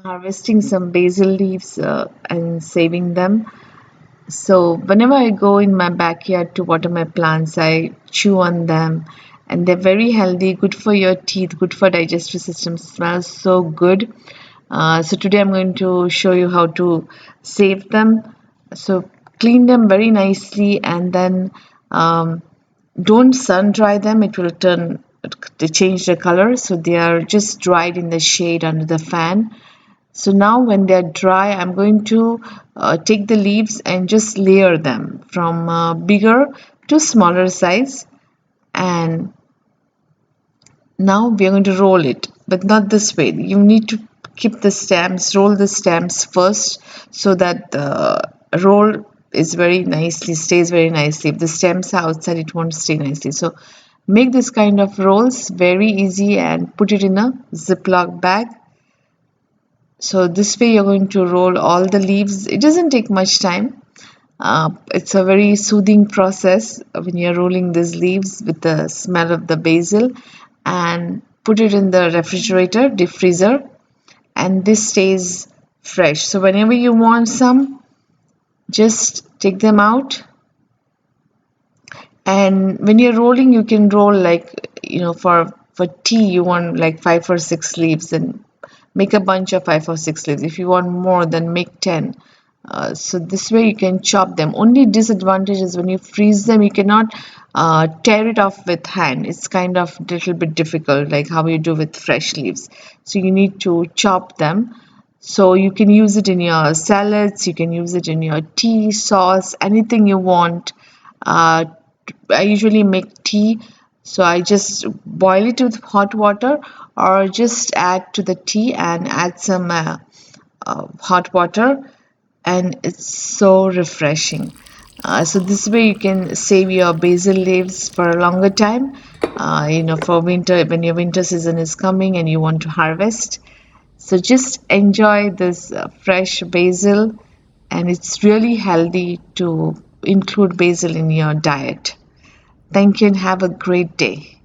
Harvesting some basil leaves and saving them. So whenever I go in my backyard to water my plants, I chew on them, and they're very healthy, good for your teeth, good for digestive system, smells so good. So today I'm going to show you how to save them. So clean them very nicely, and then don't sun dry them. It will turn they change the color. So they are just dried in the shade under the fan. So now when they're dry, I'm going to take the leaves and just layer them from bigger to smaller size. And now we are going to roll it, but not this way. You need to keep the stems, roll the stems first so that the roll is very nicely, stays very nicely. If the stems are outside, it won't stay nicely. So make this kind of rolls very easy and put it in a Ziploc bag. So this way you're going to roll all the leaves. It doesn't take much time. It's a very soothing process when you're rolling these leaves with the smell of the basil, and put it in the refrigerator, deep freezer, and this stays fresh. So whenever you want some, just take them out. And when you're rolling, you can roll like, for tea, you want like 5 or 6 leaves, and make a bunch of 5 or 6 leaves. If you want more, then make 10. So this way you can chop them. Only disadvantage is when you freeze them, you cannot tear it off with hand. It's kind of a little bit difficult, like how you do with fresh leaves. So you need to chop them. So you can use it in your salads, you can use it in your tea, sauce, anything you want. Uh, I usually make tea, so I just boil it with hot water, or just add to the tea and add some hot water, and it's so refreshing. So this way you can save your basil leaves for a longer time. For winter, when your winter season is coming and you want to harvest. So just enjoy this fresh basil, and it's really healthy to include basil in your diet. Thank you and have a great day.